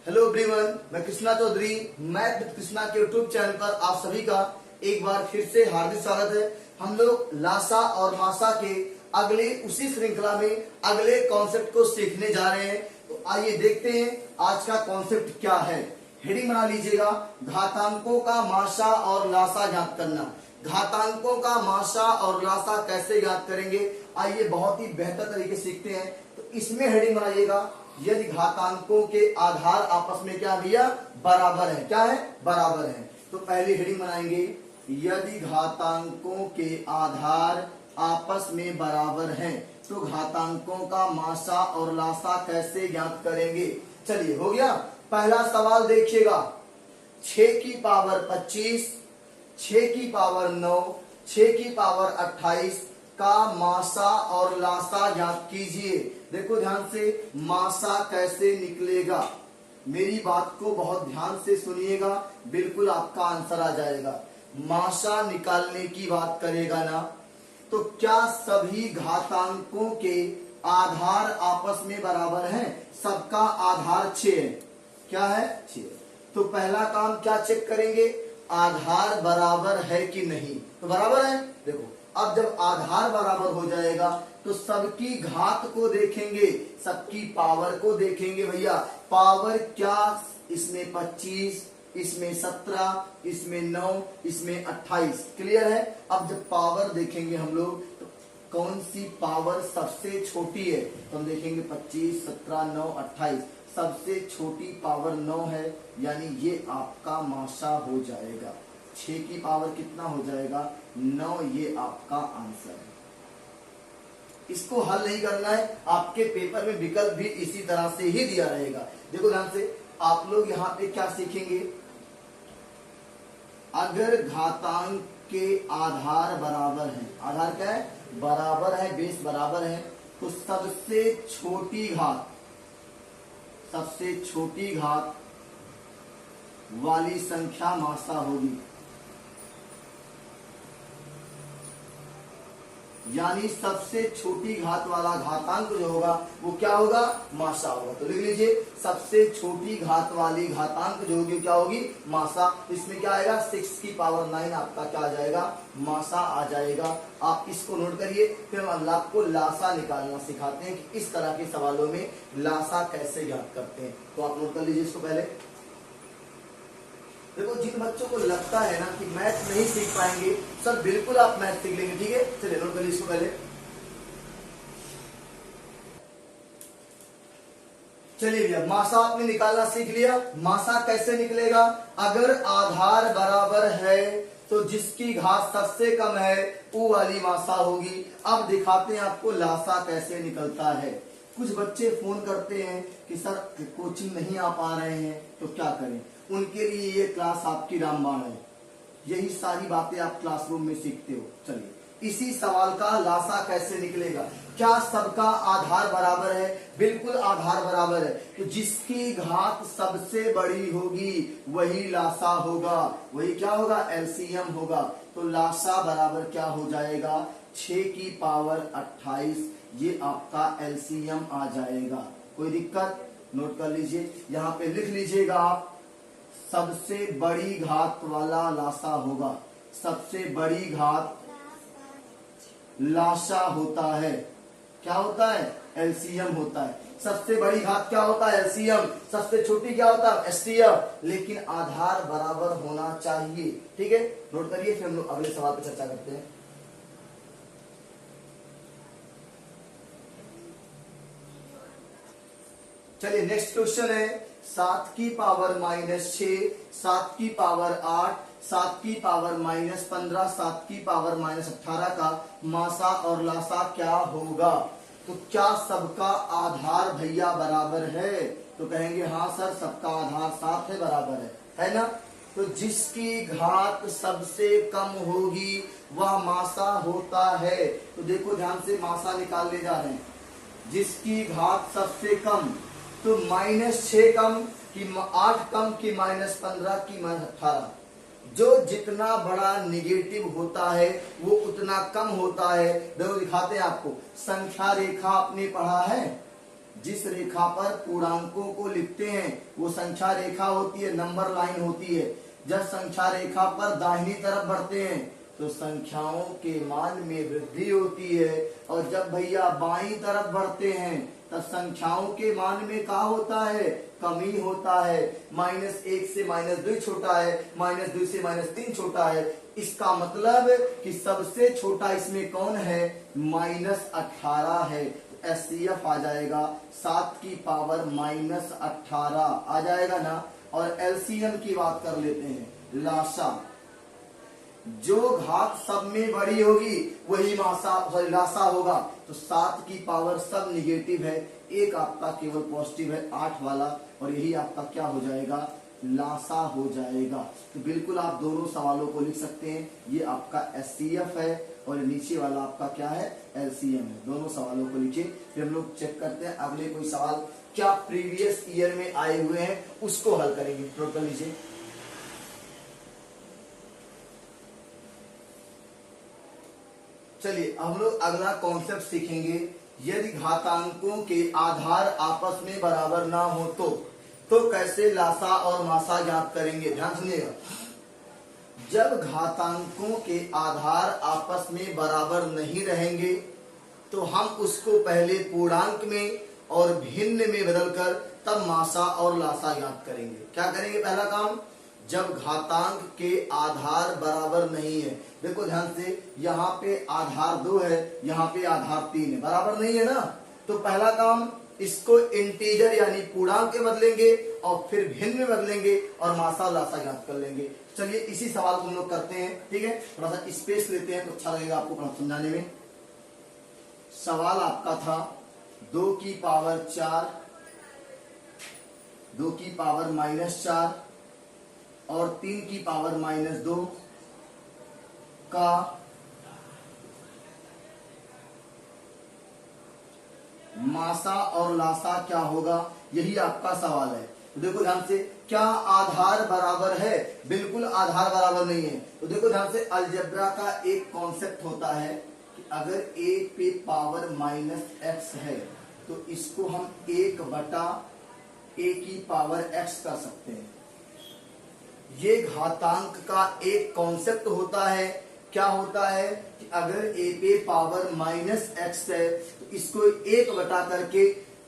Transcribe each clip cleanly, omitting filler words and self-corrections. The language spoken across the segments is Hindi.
हेलो एवरीवन, मैं कृष्णा चौधरी मैथ विद कृष्णा के यूट्यूब चैनल पर आप सभी का एक बार फिर से हार्दिक स्वागत है। हम लोग लासा और मासा के अगले उसी श्रृंखला में अगले कॉन्सेप्ट को सीखने जा रहे हैं। तो आइए देखते हैं आज का कॉन्सेप्ट क्या है। हेडिंग बना लीजिएगा, घातांकों का मासा और लासा ज्ञात करना। घातांकों का मासा और लासा कैसे ज्ञात करेंगे, आइए बहुत ही बेहतर तरीके से सीखते हैं। तो इसमें हेडिंग बनाइएगा, यदि घातांकों के आधार आपस में क्या भैया बराबर है। क्या है? बराबर है। तो पहली हेडिंग बनाएंगे, यदि घातांकों के आधार आपस में बराबर हैं तो घातांकों का मासा और लासा कैसे ज्ञात करेंगे। चलिए हो गया। पहला सवाल देखिएगा, 6 की पावर 25, 6 की पावर 9, 6 की पावर 28 का मासा और लासा ज्ञात कीजिए। देखो ध्यान से, मासा कैसे निकलेगा, मेरी बात को बहुत ध्यान से सुनिएगा, बिल्कुल आपका आंसर आ जाएगा। मासा निकालने की बात करेगा ना, तो क्या सभी घातांकों के आधार आपस में बराबर हैं? सबका आधार 6 है। क्या है? 6। तो पहला काम क्या चेक करेंगे, आधार बराबर है कि नहीं। तो बराबर है। देखो अब जब आधार बराबर हो जाएगा तो सबकी घात को देखेंगे, सबकी पावर को देखेंगे। भैया पावर क्या, इसमें 25, इसमें 17, इसमें 9, इसमें 28। क्लियर है। अब जब पावर देखेंगे हम लोग तो कौन सी पावर सबसे छोटी है, तो हम देखेंगे 25, 17, 9, 28। सबसे छोटी पावर 9 है, यानी ये आपका मासा हो जाएगा। 6 की पावर कितना हो जाएगा? 9। ये आपका आंसर है। इसको हल नहीं करना है, आपके पेपर में विकल्प भी इसी तरह से ही दिया रहेगा। देखो ध्यान से, आप लोग यहाँ पे क्या सीखेंगे, अगर घातांक के आधार बराबर हैं, आधार क्या है? बराबर है, बेस बराबर है, तो सबसे छोटी घात, सबसे छोटी घात वाली संख्या मासा होगी। यानी सबसे छोटी घात वाला घातांक जो होगा वो क्या होगा? मासा होगा। तो लिख लीजिए, सबसे छोटी घात वाली घातांक जो होगी क्या होगी? मासा। इसमें क्या आएगा? 6 की पावर 9 आपका क्या आ जाएगा? मासा आ जाएगा। आप इसको नोट करिए, फिर हम आपको लासा निकालना सिखाते हैं कि इस तरह के सवालों में लासा कैसे ज्ञात करते हैं। तो आप नोट कर लीजिए इसको पहले। देखो जिन बच्चों को लगता है ना कि मैथ नहीं सीख पाएंगे सर, बिल्कुल आप मैथ सीख लेंगे। ठीक है, चलिए नोट कर लीजिए इसको पहले। चलिए भैया, मासा आपने निकालना सीख लिया। मासा कैसे निकलेगा, अगर आधार बराबर है तो जिसकी घात सबसे कम है वो वाली मासा होगी। अब दिखाते हैं आपको लासा कैसे निकलता है। कुछ बच्चे फोन करते हैं कि सर कोचिंग नहीं आ पा रहे हैं, तो क्या करें। उनके लिए ये क्लास आपकी रामबाण है, यही सारी बातें आप क्लासरूम में सीखते हो। चलिए इसी सवाल का लासा कैसे निकलेगा। क्या सबका आधार बराबर है? बिल्कुल आधार बराबर है, तो जिसकी घात सबसे बड़ी होगी वही लासा होगा। वही क्या होगा? एलसीएम होगा। तो लासा बराबर क्या हो जाएगा? 6 की पावर 28। ये आपका एलसीएम आ जाएगा। कोई दिक्कत? नोट कर लीजिए, यहाँ पे लिख लीजिएगा आप, सबसे बड़ी घात वाला लासा होगा। सबसे बड़ी घात लासा होता है। क्या होता है? एलसीएम होता है। सबसे बड़ी घात क्या होता है? एलसीएम। सबसे छोटी क्या होता है? एसटीएम। लेकिन आधार बराबर होना चाहिए। ठीक है, नोट करिए, फिर हम लोग अगले सवाल पर चर्चा करते हैं। चलिए नेक्स्ट क्वेश्चन है, 7 की पावर -6, 7 की पावर 8, 7 की पावर -15, 7 की पावर -18 का मासा और लासा क्या होगा। तो क्या सबका आधार भैया बराबर है? तो कहेंगे हाँ सर, सबका आधार 7 है, बराबर है ना। तो जिसकी घात सबसे कम होगी वह मासा होता है। तो देखो ध्यान से, मासा निकालने जा रहे हैं। जिसकी घात सबसे कम, तो -6 कम कि 8 कम कि -15 की -18। जो जितना बड़ा निगेटिव होता है वो उतना कम होता है। देखो दिखाते हैं आपको, संख्या रेखा आपने पढ़ा है, जिस रेखा पर पूर्णांकों को लिखते हैं वो संख्या रेखा होती है, नंबर लाइन होती है। जब संख्या रेखा पर दाहिनी तरफ बढ़ते हैं तो संख्याओं के मान में वृद्धि होती है, और जब भैया बाईं तरफ बढ़ते हैं तब संख्याओं के मान में क्या होता है, कमी होता है। -1 से -2 छोटा है, -2 से -3 छोटा है। इसका मतलब कि सबसे छोटा इसमें कौन है, -18 है। एचसीएफ आ जाएगा 7 की पावर -18 आ जाएगा ना। और एलसीएम की बात कर लेते हैं, लासा। जो घात सब में बड़ी होगी वही लासा होगा। तो 7 की पावर सब निगेटिव है, एक आपका केवल पॉजिटिव है, 8 वाला, और यही आपका क्या हो जाएगा, लासा हो जाएगा। तो बिल्कुल आप दोनों सवालों को लिख सकते हैं। ये आपका एचसीएफ है और नीचे वाला आपका क्या है, एलसीएम है। दोनों सवालों को लिखिए, फिर हम लोग चेक करते हैं अगले कोई सवाल क्या प्रीवियस ईयर में आए हुए हैं उसको हल करेंगे। नोट कर लीजिए। चलिए हम लोग अगला कॉन्सेप्ट सीखेंगे। यदि घातांकों के आधार आपस में बराबर ना हो तो कैसे लासा और मासा ज्ञात करेंगे। ध्यान सुनिएगा। जब घातांकों के आधार आपस में बराबर नहीं रहेंगे तो हम उसको पहले पूर्णांक में और भिन्न में बदलकर तब मासा और लासा ज्ञात करेंगे। क्या करेंगे, पहला काम, जब घातांक के आधार बराबर नहीं है। देखो ध्यान से, यहाँ पे आधार 2 है, यहाँ पे आधार 3 है, बराबर नहीं है ना। तो पहला काम, इसको इंटीजर यानी पूर्णांक में बदलेंगे और फिर भिन्न में बदलेंगे और मासा लासा ज्ञात कर लेंगे। चलिए इसी सवाल को हम लोग करते हैं, ठीक है। थोड़ा सा स्पेस लेते हैं तो अच्छा लगेगा आपको समझाने में। सवाल आपका था 2 की पावर 4, 2 की पावर -4 और 3 की पावर -2 का मासा और लासा क्या होगा, यही आपका सवाल है। तो देखो ध्यान से, क्या आधार बराबर है, बिल्कुल आधार बराबर नहीं है। तो देखो ध्यान से, अलजेब्रा का एक कॉन्सेप्ट होता है कि अगर a पे पावर -x है तो इसको हम 1/a की पावर x कर सकते हैं। ये घातांक का एक कॉन्सेप्ट होता है। क्या होता है कि अगर a पे पावर -x है तो इसको 1 बटा करके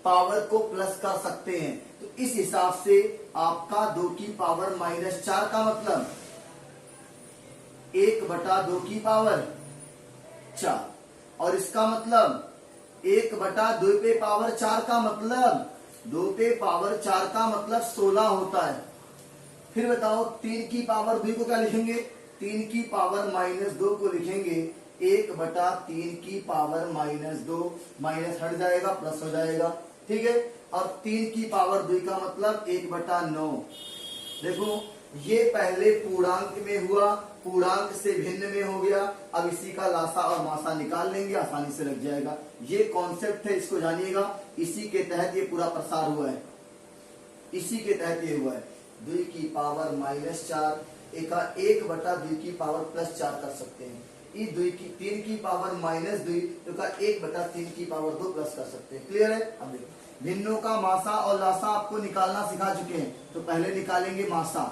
पावर को प्लस कर सकते हैं। तो इस हिसाब से आपका 2 की पावर -4 का मतलब 1/2 की पावर 4, और इसका मतलब 1/2 पे पावर 4 का मतलब 2 पे पावर 4 का मतलब 16 होता है। फिर बताओ 3 की पावर 2 को क्या लिखेंगे, 3 की पावर -2 को लिखेंगे 1/3 की पावर -2, माइनस हट जाएगा प्लस हो जाएगा, ठीक है। और 3 की पावर 2 का मतलब 1/9। देखो ये पहले पूर्णांक में हुआ, पूर्णांक से भिन्न में हो गया। अब इसी का लासा और मासा निकाल लेंगे, आसानी से लग जाएगा। ये कॉन्सेप्ट है, इसको जानिएगा। इसी के तहत ये पूरा प्रसार हुआ है, इसी के तहत ये हुआ है। 2 की पावर -4 का 1/2 की पावर +4 कर सकते हैं। 3 की पावर -2 तो का 1/3 की पावर 2 प्लस कर सकते हैं। क्लियर है। अब देखो भिन्नों का मासा और लासा आपको निकालना सिखा चुके हैं, तो पहले निकालेंगे मासा।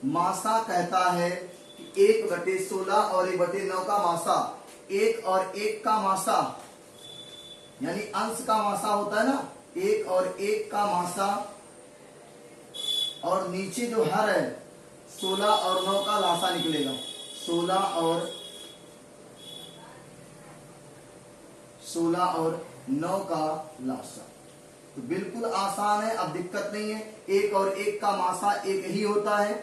मासा कहता है कि 1/16 और 1/9 का मासा, 1 और 1 का मासा यानी अंश का मासा होता है ना, 1 और 1 का मासा, और नीचे जो हर है 16 और 9 का लासा निकलेगा। 16 और 9 का लासा। तो बिल्कुल आसान है, अब दिक्कत नहीं है। 1 और 1 का मासा एक ही होता है।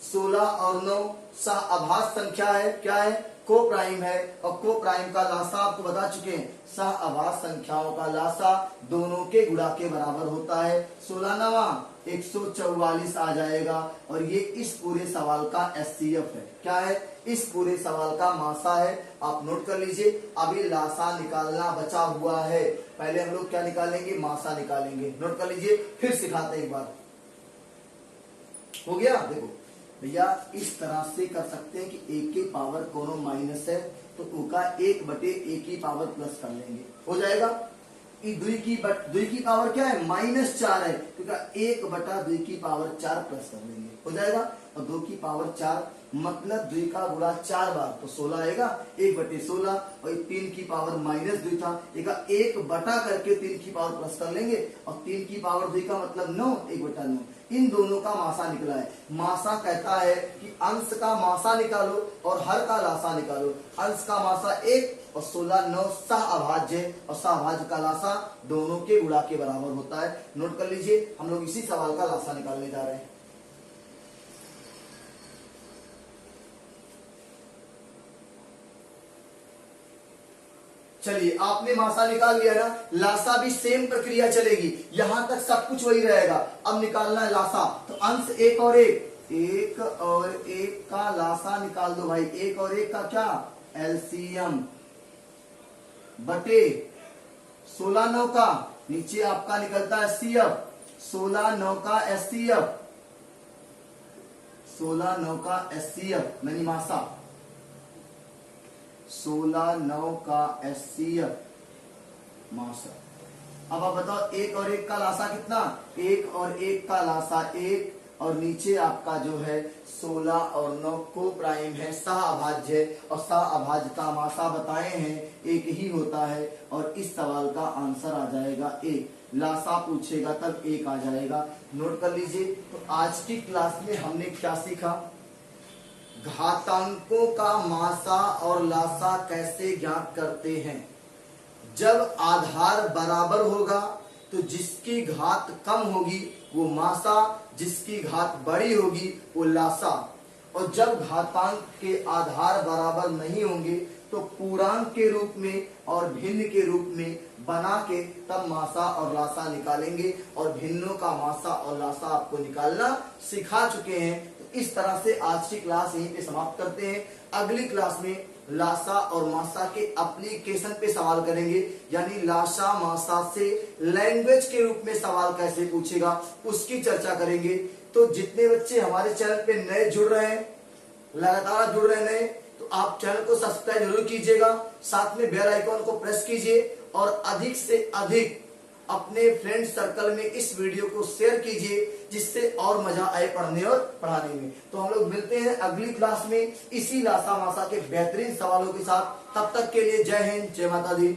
16 और 9 सह-अभाज्य संख्या है। क्या है, को प्राइम है, और को प्राइम का लासा आपको बता चुके हैं। सह-अभाज्य संख्याओं का लासा दोनों के गुणा के बराबर होता है। 16 9 144 आ जाएगा, और ये इस पूरे सवाल का एचसीएफ है। क्या है, इस पूरे सवाल का मासा है। आप नोट कर लीजिए। अभी लासा निकालना बचा हुआ है, पहले हम लोग क्या निकालेंगे, मासा निकालेंगे। नोट कर लीजिए, फिर सिखाते एक बार। हो गया। देखो भैया इस तरह से कर सकते हैं कि a के पावर कोनो माइनस है तो u का 1/a की पावर प्लस कर लेंगे, हो जाएगा। दुई की पावर क्या है, -4 है, क्योंकि 1/2 की पावर 4 प्लस कर लेंगे, हो जाएगा। और 2 की पावर 4 मतलब 2 का गुणा 4 बार तो 16 आएगा, 1/16। और 3 की पावर -2 था, एक बटा करके 3 की पावर प्लस कर लेंगे, और 3 की पावर 2 का मतलब 9, 1/9। इन दोनों का मासा निकला है। मासा कहता है कि अंश का मासा निकालो और हर का लासा निकालो। अंश का मासा 1 और 16 9 सहअभाज्य है, और सहअभाज्य का लासा दोनों के गुणा के बराबर होता है। नोट कर लीजिए, हम लोग इसी सवाल का लासा निकालने जा रहे हैं। चलिए, आपने मासा निकाल लिया ना, लासा भी सेम प्रक्रिया चलेगी, यहां तक सब कुछ वही रहेगा। अब निकालना है लासा, तो अंश 1 और 1 का लासा निकाल दो भाई। 1 और 1 का क्या, एलसीएम, बटे 16 9 का नीचे आपका निकलता है एचसीएफ, 16 9 का एचसीएफ, 16 9 का एचसीएफ यानी मासा, 16 9 का एचसीएफ मासा। अब आप बताओ 1 और 1 का लासा कितना, 1 और 1 का लासा 1, और नीचे आपका जो है 16 और 9 को प्राइम है, सहअभाज्य है, और सहअभाज्य का मासा बताए हैं 1 ही होता है, और इस सवाल का आंसर आ जाएगा 1। लासा पूछेगा तब 1 आ जाएगा। नोट कर लीजिए। तो आज की क्लास में हमने क्या सीखा, घातांकों का मासा और लासा कैसे ज्ञात करते हैं। जब आधार बराबर होगा तो जिसकी घात कम होगी वो मासा, जिसकी घात बड़ी होगी वो लासा। और जब घातांक के आधार बराबर नहीं होंगे तो पूर्णांक के रूप में और भिन्न के रूप में बना के तब मासा और लासा निकालेंगे, और भिन्नों का मासा और लासा आपको निकालना सिखा चुके हैं। तो इस तरह से आज की क्लास यहीं पे समाप्त करते हैं। अगली क्लास में लासा और मासा के एप्लीकेशन पे सवाल करेंगे, यानी लासा मासा से लैंग्वेज के रूप में सवाल कैसे पूछेगा उसकी चर्चा करेंगे। तो जितने बच्चे हमारे चैनल पे नए जुड़ रहे हैं, लगातार जुड़ रहे हैं, तो आप चैनल को सब्सक्राइब जरूर कीजिएगा, साथ में बेल आइकॉन को प्रेस कीजिए, और अधिक से अधिक अपने फ्रेंड सर्कल में इस वीडियो को शेयर कीजिए, जिससे और मजा आए पढ़ने और पढ़ाने में। तो हम लोग मिलते हैं अगली क्लास में इसी लासा मासा के बेहतरीन सवालों के साथ। तब तक के लिए जय हिंद, जय माता दी।